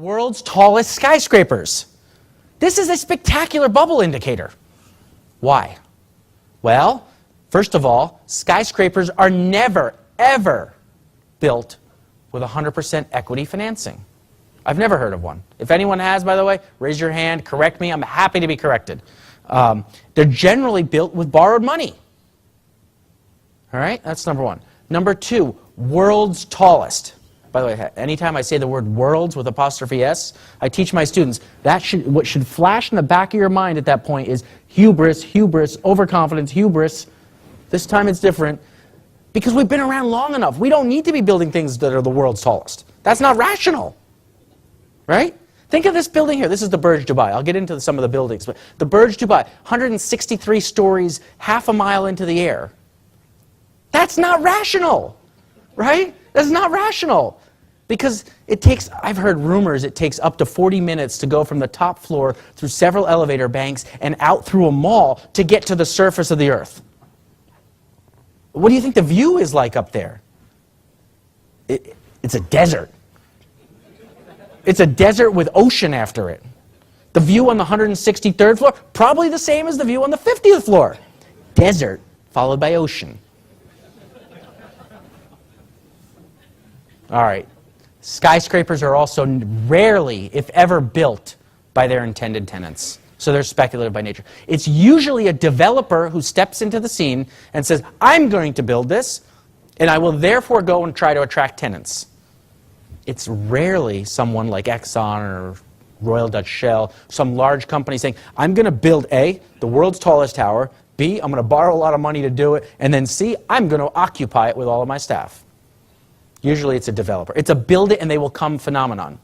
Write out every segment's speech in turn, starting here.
World's tallest skyscrapers. This is a spectacular bubble indicator. Why? Well, first of all, skyscrapers are never, ever built with 100% equity financing. I've never heard of one. If anyone has, by the way, raise your hand, correct me. I'm happy to be corrected. They're generally built with borrowed money. All right, that's number one. Number two, world's tallest. By the way, anytime I say the word worlds with apostrophe S, I teach my students what should flash in the back of your mind at that point is hubris, hubris, overconfidence, hubris. This time it's different because we've been around long enough. We don't need to be building things that are the world's tallest. That's not rational, right? Think of this building here. This is the Burj Dubai. I'll get into some of the buildings, but the Burj Dubai, 163 stories, half a mile into the air. That's not rational, right? That's not rational because it takes, I've heard rumors, it takes up to 40 minutes to go from the top floor through several elevator banks and out through a mall to get to the surface of the earth. What do you think the view is like up there? It's a desert. It's a desert with ocean after it. The view on the 163rd floor, probably the same as the view on the 50th floor. Desert followed by ocean. All right. Skyscrapers are also rarely, if ever, built by their intended tenants. So they're speculative by nature. It's usually a developer who steps into the scene and says, I'm going to build this, and I will therefore go and try to attract tenants. It's rarely someone like Exxon or Royal Dutch Shell, some large company saying, I'm going to build A, the world's tallest tower, B, I'm going to borrow a lot of money to do it, and then C, I'm going to occupy it with all of my staff. Usually it's a developer. It's a build it and they will come phenomenon.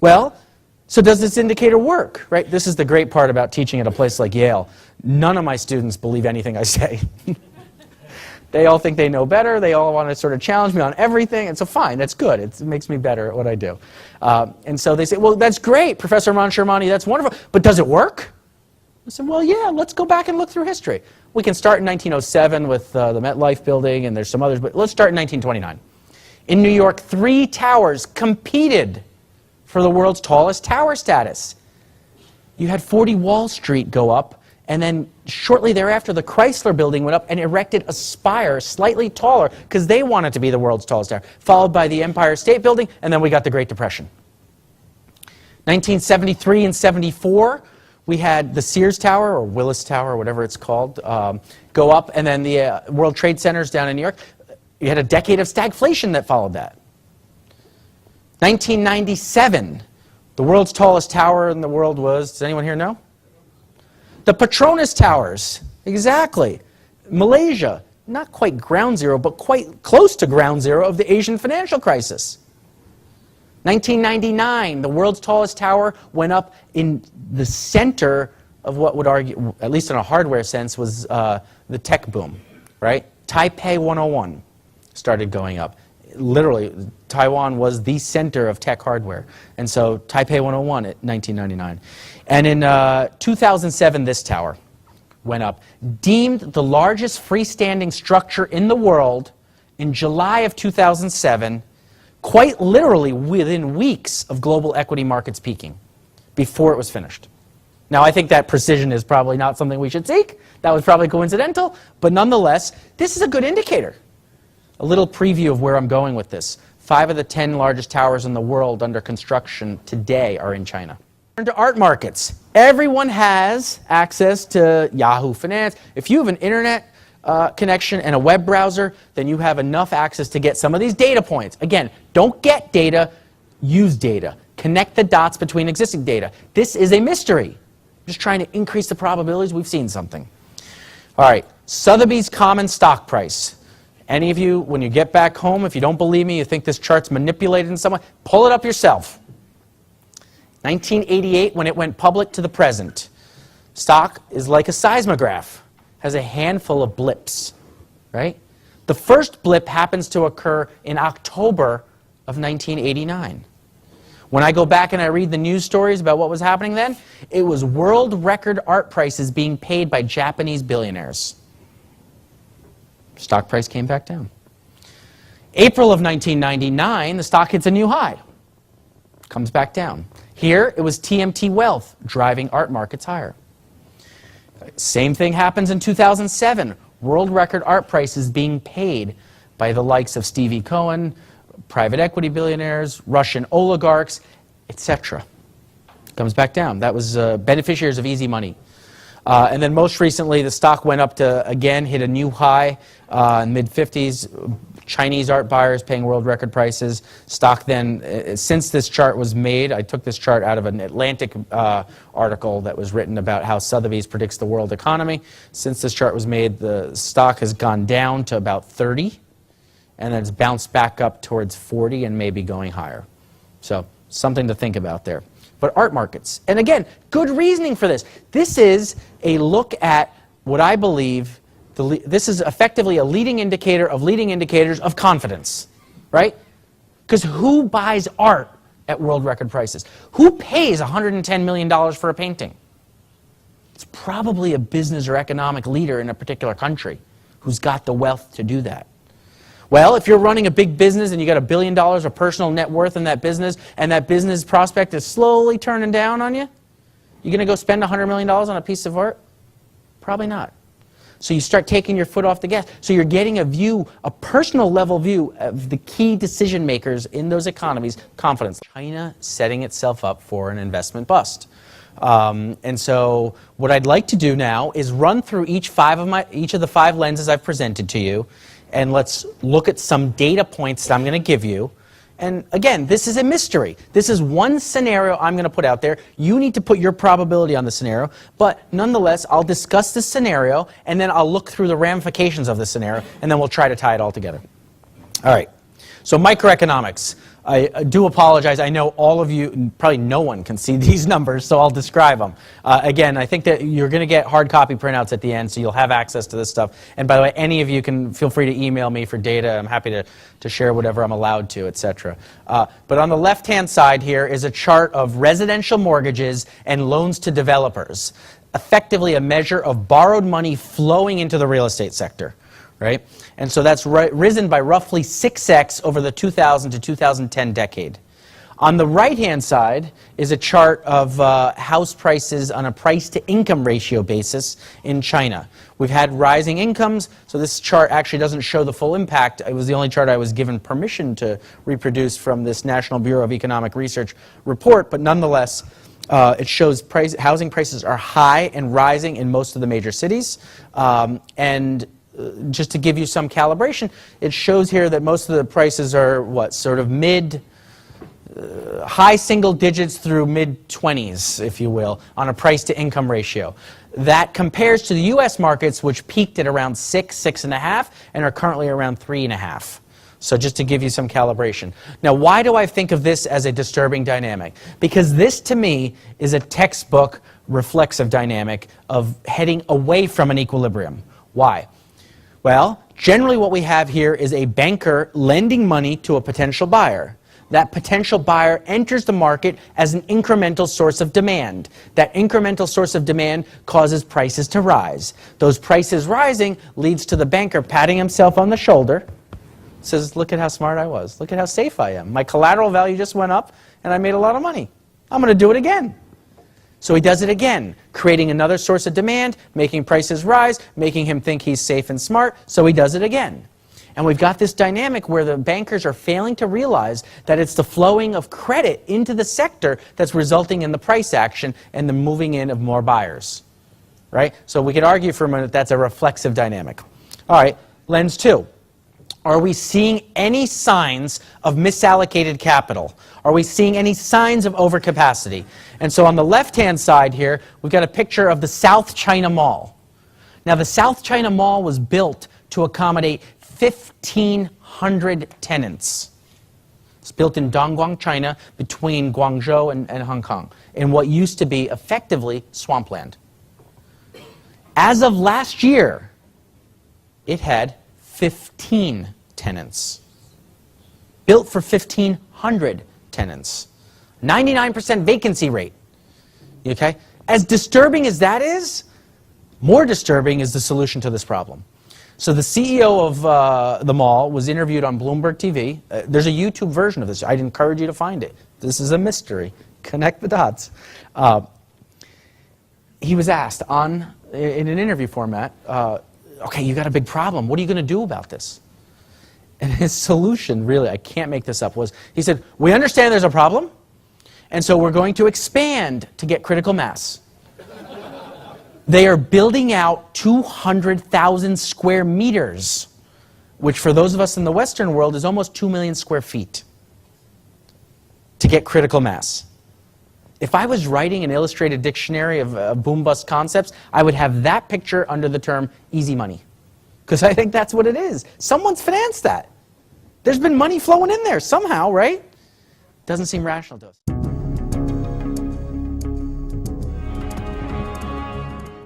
Well, so does this indicator work, right? This is the great part about teaching at a place like Yale. None of my students believe anything I say. They all think they know better. They all want to sort of challenge me on everything. And so fine, that's good. It makes me better at what I do. And so they say, well, that's great, Professor Mansharamani, that's wonderful. But does it work? I said, well, yeah, let's go back and look through history. We can start in 1907 with the MetLife building, and there's some others, but let's start in 1929. In New York, 3 towers competed for the world's tallest tower status. You had 40 Wall Street go up, and then shortly thereafter, the Chrysler building went up and erected a spire slightly taller because they wanted to be the world's tallest tower, followed by the Empire State Building, and then we got the Great Depression. 1973 and 74, we had the Sears Tower, or Willis Tower, or whatever it's called, go up, and then the World Trade Centers down in New York. You had a decade of stagflation that followed that. 1997, the world's tallest tower in the world was, does anyone here know? The Petronas Towers, exactly. Malaysia, not quite ground zero, but quite close to ground zero of the Asian financial crisis. 1999, the world's tallest tower went up in the center of what would argue, at least in a hardware sense, was the tech boom, right? Taipei 101 started going up. Literally, Taiwan was the center of tech hardware. And so Taipei 101 at 1999. And in 2007, this tower went up, deemed the largest freestanding structure in the world in July of 2007, quite literally within weeks of global equity markets peaking, before it was finished. Now, I think that precision is probably not something we should seek. That was probably coincidental. But nonetheless, this is a good indicator. A little preview of where I'm going with this. 5 of the 10 largest towers in the world under construction today are in China. Turn to art markets. Everyone has access to Yahoo Finance. If you have an internet connection and a web browser, then you have enough access to get some of these data points. Again, don't get data, use data. Connect the dots between existing data. This is a mystery. I'm just trying to increase the probabilities we've seen something. All right, Sotheby's common stock price. Any of you, when you get back home, if you don't believe me, you think this chart's manipulated in some way, pull it up yourself. 1988, when it went public to the present. Stock is like a seismograph, has a handful of blips, right? The first blip happens to occur in October of 1989. When I go back and I read the news stories about what was happening then, it was world record art prices being paid by Japanese billionaires. Stock price came back down. April of 1999, the stock hits a new high. Comes back down. Here, it was TMT wealth driving art markets higher. Same thing happens in 2007. World record art prices being paid by the likes of Stevie Cohen, private equity billionaires, Russian oligarchs, etc. Comes back down. That was beneficiaries of easy money. And then most recently, the stock went up to, again, hit a new high in mid-50s. Chinese art buyers paying world record prices. Stock then, since this chart was made, I took this chart out of an Atlantic article that was written about how Sotheby's predicts the world economy. Since this chart was made, the stock has gone down to about 30, and then it's bounced back up towards 40 and maybe going higher. So something to think about there. But art markets, and again, good reasoning for this. This is a look at what I believe, this is effectively a leading indicator of leading indicators of confidence, right? Because who buys art at world record prices? Who pays $110 million for a painting? It's probably a business or economic leader in a particular country who's got the wealth to do that. Well, if you're running a big business and you got $1 billion of personal net worth in that business, and that business prospect is slowly turning down on you, you going to go spend $100 million on a piece of art? Probably not. So you start taking your foot off the gas. So you're getting a view, a personal level view of the key decision makers in those economies' confidence. China setting itself up for an investment bust. And so what I'd like to do now is run through each of the 5 lenses I've presented to you, and let's look at some data points that I'm going to give you. And again, this is a mystery. This is one scenario I'm going to put out there. You need to put your probability on the scenario. But nonetheless, I'll discuss this scenario, and then I'll look through the ramifications of the scenario, and then we'll try to tie it all together. All right. So microeconomics. I do apologize. I know all of you, probably no one can see these numbers, so I'll describe them. Again, I think that you're going to get hard copy printouts at the end, so you'll have access to this stuff. And by the way, any of you can feel free to email me for data. I'm happy to share whatever I'm allowed to, etc. But on the left-hand side here is a chart of residential mortgages and loans to developers, effectively a measure of borrowed money flowing into the real estate sector. Right? And so that's risen by roughly 6x over the 2000 to 2010 decade. On the right-hand side is a chart of house prices on a price-to-income ratio basis in China. We've had rising incomes, so this chart actually doesn't show the full impact. It was the only chart I was given permission to reproduce from this National Bureau of Economic Research report, but nonetheless, it shows housing prices are high and rising in most of the major cities, and just to give you some calibration, it shows here that most of the prices are what, sort of high single digits through mid-20s, if you will, on a price-to-income ratio. That compares to the U.S. markets, which peaked at around 6, 6.5, and are currently around 3.5. So just to give you some calibration. Now, why do I think of this as a disturbing dynamic? Because this, to me, is a textbook reflexive dynamic of heading away from an equilibrium. Why? Well, generally what we have here is a banker lending money to a potential buyer. That potential buyer enters the market as an incremental source of demand. That incremental source of demand causes prices to rise. Those prices rising leads to the banker patting himself on the shoulder, says, look at how smart I was. Look at how safe I am. My collateral value just went up and I made a lot of money. I'm going to do it again. So he does it again, creating another source of demand, making prices rise, making him think he's safe and smart, so he does it again. And we've got this dynamic where the bankers are failing to realize that it's the flowing of credit into the sector that's resulting in the price action and the moving in of more buyers. Right? So we could argue for a minute that's a reflexive dynamic. All right, lens 2. Are we seeing any signs of misallocated capital? Are we seeing any signs of overcapacity? And so on the left-hand side here, we've got a picture of the South China Mall. Now, the South China Mall was built to accommodate 1,500 tenants. It's built in Dongguan, China, between Guangzhou and Hong Kong, in what used to be effectively swampland. As of last year, it had 15 tenants. Built for 1,500 tenants. 99% vacancy rate. Okay? As disturbing as that is, more disturbing is the solution to this problem. So the CEO of the mall was interviewed on Bloomberg TV. There's a YouTube version of this. I'd encourage you to find it. This is a mystery. Connect the dots. He was asked in an interview format, okay, you got a big problem. What are you going to do about this? And his solution, really, I can't make this up, was he said, we understand there's a problem, and so we're going to expand to get critical mass. They are building out 200,000 square meters, which for those of us in the Western world is almost 2 million square feet, to get critical mass. If I was writing an illustrated dictionary of boom-bust concepts, I would have that picture under the term easy money. Because I think that's what it is. Someone's financed that. There's been money flowing in there somehow, right? Doesn't seem rational to us.